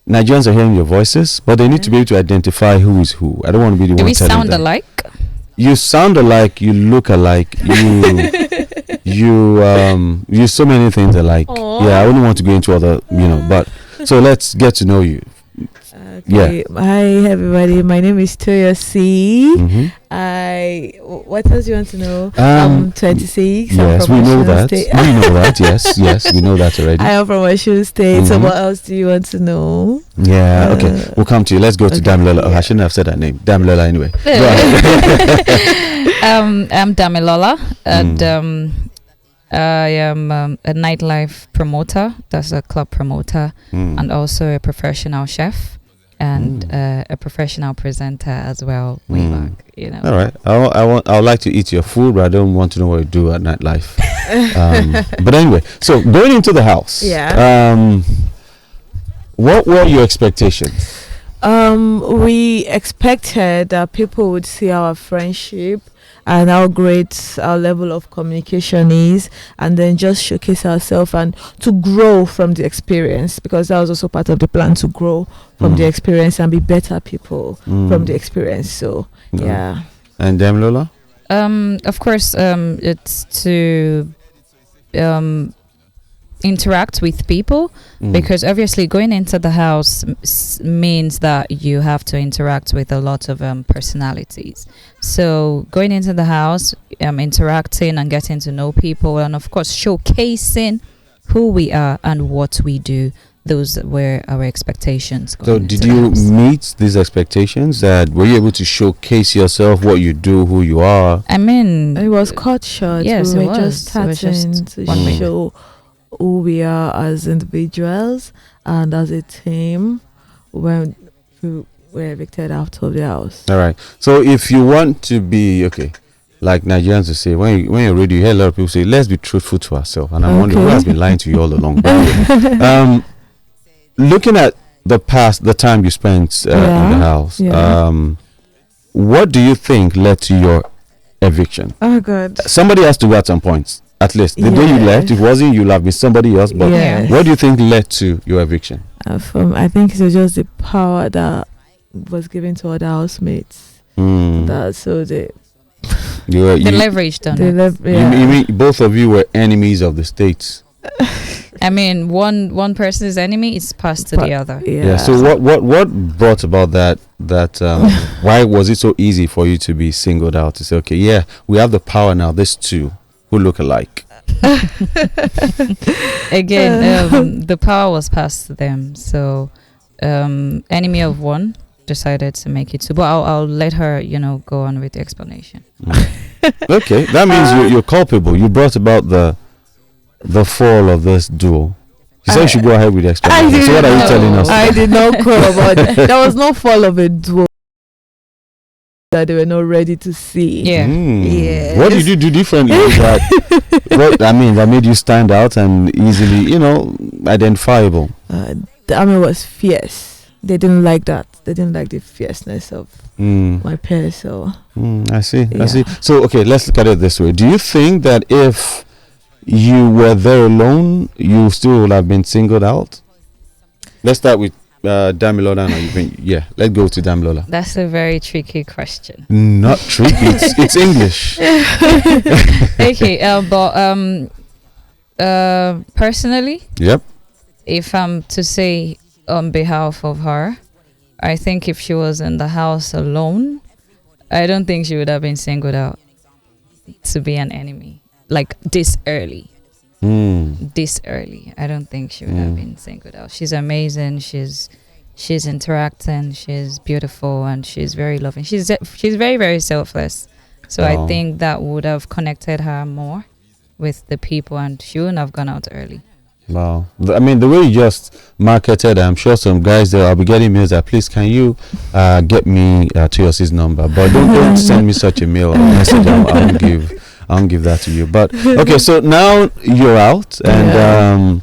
Nigerians are hearing your voices, but they need to be able to identify who is who. I don't want to be the Do one we telling sound them. alike? You sound alike. You look alike. You so many things alike. Aww. Yeah, I wouldn't want to go into other, but so let's get to know you. Okay. Yeah. Hi everybody. My name is Toyosi. Mhm. What else do you want to know? Um, 26. I'm Yes, from we know Osun that. State. We know that. Yes, yes, we know that already. I am from Osun State. So Mhm. what else do you want to know? Yeah. Okay. We'll come to you. Let's go to okay, Damilola. Oh, yeah. I shouldn't have said that name. Damilola anyway. Go ahead. I'm Damilola, and I am a nightlife promoter. That's a club promoter, and also a professional chef, and a professional presenter as well. Way back, All right. I would like to eat your food, but I don't want to know what you do at nightlife. But anyway, so going into the house. Yeah. What were your expectations? We expected that people would see our friendship and how great our level of communication is, and then just showcase ourselves and to grow from the experience, because that was also part of the plan, to grow from the experience and be better people from the experience. So yeah. And Damilola? Of course, it's to interact with people, because obviously going into the house means that you have to interact with a lot of personalities. So going into the house, interacting and getting to know people, and of course showcasing who we are and what we do. Those were our expectations. So did you meet these expectations? That were you able to showcase yourself, what you do, who you are? I mean, It was cut short. Yes, we it were just was. It was starting just to 1 minute. show who we are as individuals and as a team when we were evicted out of the house. All right. So if you want to be like Nigerians will say, when you're ready, you hear a lot of people say, let's be truthful to ourselves. And I'm wondering who has been lying to you all along. Looking at the past, the time you spent in the house, what do you think led to your eviction? Oh God. Somebody has to go at some point. At least the day you left, if it wasn't, you'll have been somebody else. But what do you think led to your eviction? I think it was just the power that was given to other housemates. That so they leveraged on it. You mean both of you were enemies of the state? I mean, one person's enemy is passed to the other. Yeah. So what brought about that? Why was it so easy for you to be singled out to say, okay, yeah, we have the power now. These two who look alike. Again, the power was passed to them. So, enemy of one decided to make it two. But I'll let her, go on with the explanation. Okay, that means you're culpable. You brought about the fall of this duo. You said you should go ahead with the explanation. So what are you telling us? I did not call about it. There was no fall of a duo that they were not ready to see. Yeah. Yeah. What did you do differently that made you stand out and easily, identifiable? Dami was fierce. They didn't like that. They didn't like the fierceness of my peers. So I see. So okay, let's look at it this way. Do you think that if you were there alone, you still would have been singled out? Let's start with Damilola. Let's go to Damilola. That's a very tricky question. Not tricky. It's English. Okay, but personally, yep. If I'm to say on behalf of her, I think if she was in the house alone, I don't think she would have been singled out to be an enemy. Like this early. This early. I don't think she would have been singled out. She's amazing. She's interacting. She's beautiful, and she's very loving. She's very, very selfless. So I think that would have connected her more with the people, and she wouldn't have gone out early. Wow. I mean, the way you just marketed, I'm sure some guys there, I'll be getting mails that, please, can you get me Toyosi's number? But don't send me such a mail or message. I won't give that to you. But okay, so now you're out, and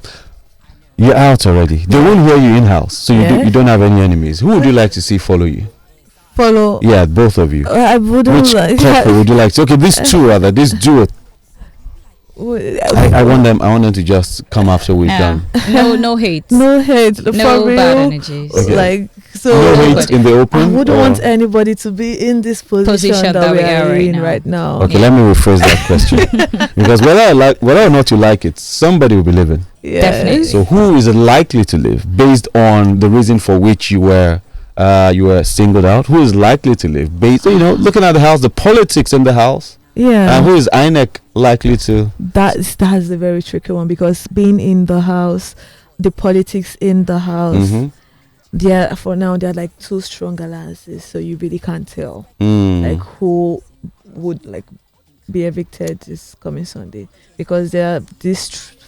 you're out already. They won't hear you in house, so you don't have any enemies. Who would you like to see follow you? Follow? Yeah, both of you. I wouldn't. Which couple would you like to? Okay, these two rather. This duo. I want them. I want them to just come after we're done. No hate. No hate. No for real. bad energies. Okay. Like so. No hate in the open. I wouldn't or- want anybody to be in this position that we are in right now. Okay, let me rephrase that question. Because whether or not you like it, somebody will be living. Yeah. Definitely. So who is likely to live based on the reason for which you were singled out? Who is likely to live based, looking at the house, the politics in the house, Yeah. and who is INEC likely to? That's a very tricky one, because being in the house, the politics in the house, Mhm. they're like two strong alliances, so you really can't tell like who would like be evicted this coming Sunday, because there are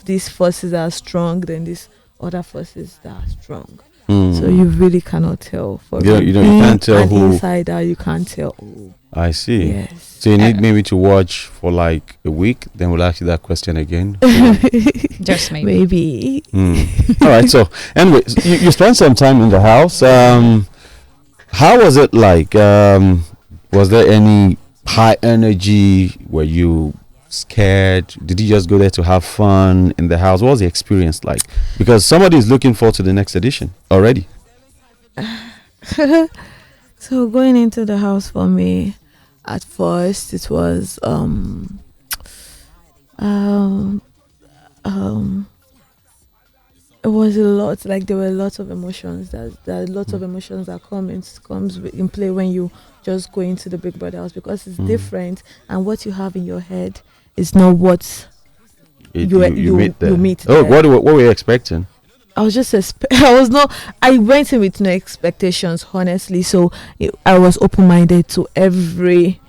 these forces are strong, then these other forces that are strong. So you really cannot tell. You can't tell an who. insider, you can't tell. I see. Yes. So you need maybe to watch for like a week, then we'll ask you that question again. Just maybe. Maybe. All right. So anyway, you spent some time in the house. How was it like? Was there any high energy? Were you scared? Did you just go there to have fun in the house? What was the experience like? Because somebody is looking forward to the next edition already. So going into the house for me, at first it was it was a lot. Like there were lots of emotions. There are lots of emotions that comes in play when you just go into the Big Brother house, because it's different, and what you have in your head is not what you meet there. Oh, what were you expecting? I was just I went in with no expectations, honestly. So I was open-minded to every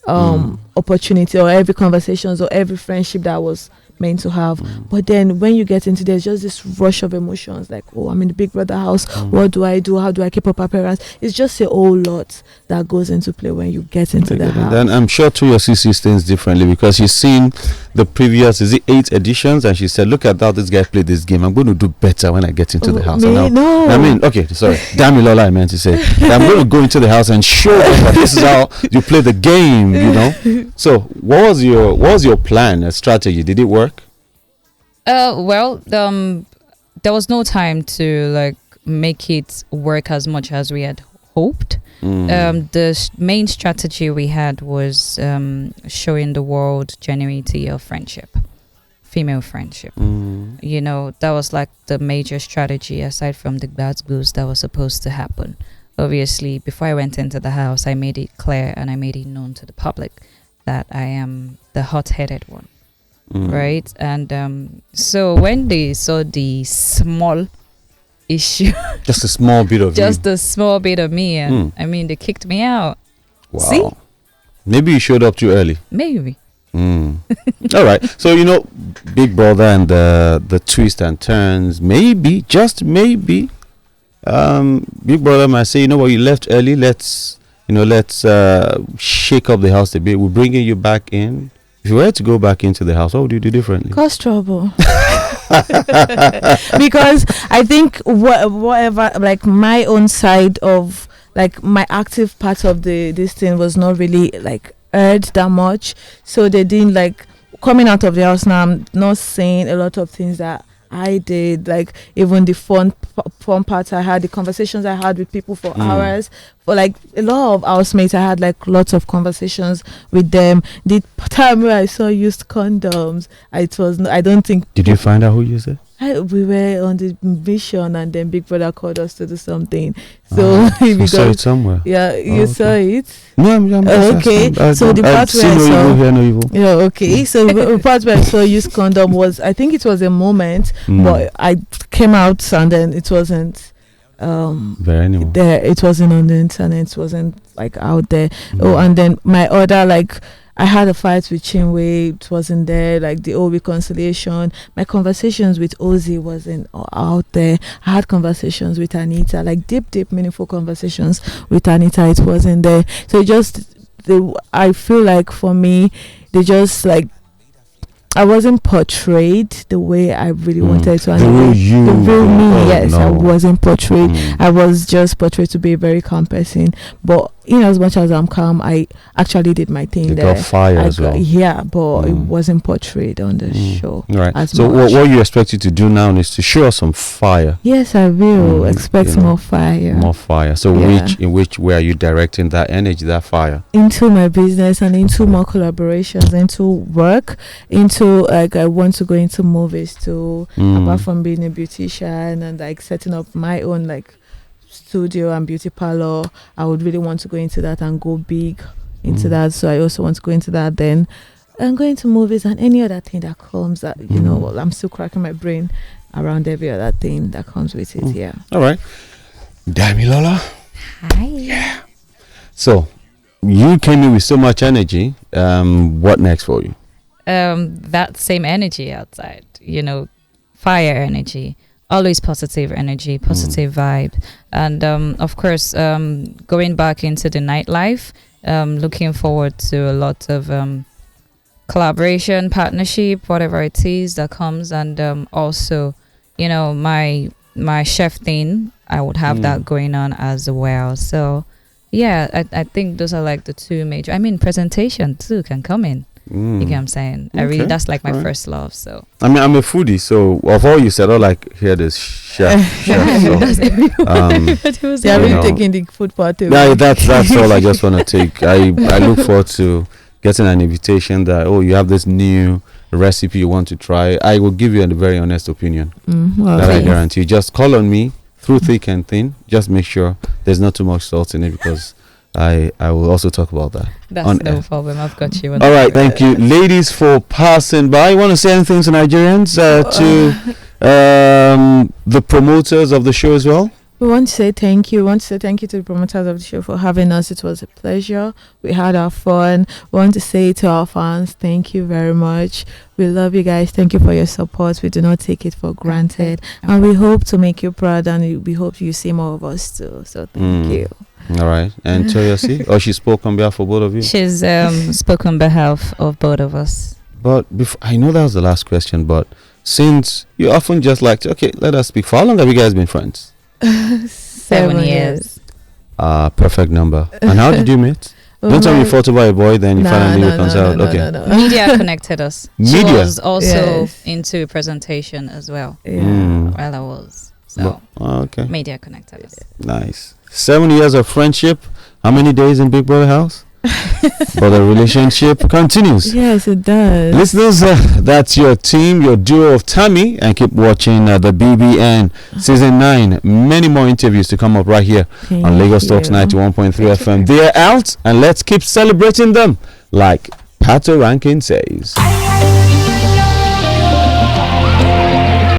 opportunity or every conversations or every friendship that I was meant to have. But then when you get into, there's just this rush of emotions, like, oh, I'm in the Big Brother house. What do I do? How do I keep up appearance? It's just a whole lot that goes into play when you get into the house. Then I'm sure Toyosi sees things differently, because she's seen the previous 8 editions, and she said, look at how this guy played this game. I'm going to do better when I get into the house. Okay, sorry, Dami Lola, I meant to say I'm going to go into the house and show them that this is how you play the game. So what was your plan, a strategy? Did it work? There was no time to like make it work as much as we had hoped. The main strategy we had was showing the world genuinity of friendship, female friendship. That was like the major strategy, aside from the bad blues that was supposed to happen. Obviously, before I went into the house, I made it clear and I made it known to the public that I am the hot-headed one. Right? And so when they saw the small issue, just a small bit of a small bit of me, and I mean, they kicked me out. Wow. See? Maybe you showed up too early. Maybe. All right. So Big Brother and the twists and turns. Maybe, just maybe, Big Brother might say, you left early. Let's shake up the house a bit. We're bringing you back in. If you were to go back into the house, what would you do differently? Cause trouble. Because I think whatever, like my own side of, like my active part of this thing was not really like heard that much. So they didn't like coming out of the house now. I'm not saying a lot of things that I did, like even the fun parts I had, the conversations I had with people for hours. For like a lot of housemates, I had like lots of conversations with them. The time where I saw used condoms, I don't think. Did you find out who used it? We were on the mission, and then Big Brother called us to do something. So I saw it somewhere. Yeah, you saw it. No, I'm okay. So the part where I saw, no evil. Yeah, okay. So the part where I saw used condom was, I think it was a moment, but I came out and then it wasn't there anymore. There, it wasn't on the internet. It wasn't like out there. Oh, and then my other, like, I had a fight with Chinwe. It wasn't there. Like the old reconciliation. My conversations with Ozzy wasn't out there. I had conversations with Anita, like deep, meaningful conversations with Anita. It wasn't there. So I feel like for me, they just like, I wasn't portrayed the way I really wanted to. The real me, yes, no. I wasn't portrayed. I was just portrayed to be a very calm person. But in as much as I'm calm, I actually did my thing You there. got fire as well. Yeah, but it wasn't portrayed on the show. Right. As So much. what you expect you to do now is to show us some fire. Yes, I will. Expect you know, more fire. More fire. So in which way are you directing that energy, that fire? Into my business and into more collaborations, into work, into like I want to go into movies too. Apart from being a beautician and like setting up my own like studio and beauty parlor, I would really want to go into that and go big into that. So I also want to go into that then. And go into movies and any other thing that comes that you know, I'm still cracking my brain around every other thing that comes with it. Yeah. All right. Dami Lola. Hi. Yeah. So you came in with so much energy. What next for you? That same energy outside, you know, fire energy, always positive energy, positive vibe. And of course, going back into the nightlife, looking forward to a lot of collaboration, partnership, whatever it is that comes. And also, you know, my chef thing, I would have that going on as well. So yeah, I think those are like the two major. I mean, presentation too can come in. You get what I'm saying? Okay. That's like my first love. So I mean, I'm a foodie, so of all you said, I like hear this chef. So, They are really taking the food part away. yeah, that's all I just want to take. I look forward to getting an invitation that you have this new recipe you want to try. I will give you a very honest opinion. That I guarantee. Just call on me through thick and thin. Just make sure there's not too much salt in it, because I will also talk about that. that's no problem. I've got you. All right, thank you, ladies, for passing by. Want to say anything to Nigerians, to the promoters of the show as well? We want to say thank you. We want to say thank you to the promoters of the show for having us. It was a pleasure. We had our fun. We want to say to our fans, thank you very much. We love you guys. Thank you for your support. We do not take it for granted. And we hope to make you proud, and we hope you see more of us too. So thank you. All right. And Toyosi? She spoke on behalf of both of you? She's spoken on behalf of both of us. But I know that was the last question, but since you often just like to, let us speak. For how long have you guys been friends? 7 years. Perfect number. And how did you meet? Don't tell me you fought about a boy, then you finally reconciled. No. Media connected us. She Media? was also into presentation as well. Yeah. Well, I was. So okay. media connected us. Nice. 7 years of friendship. How many days in Big Brother house? But the relationship continues. Yes, it does. Listeners, that's your team, your duo of Tammy, and keep watching the BBN Season 9. Many more interviews to come up right here on Lagos Talks 91.3 FM. They're out, and let's keep celebrating them, like Pato Rankin says.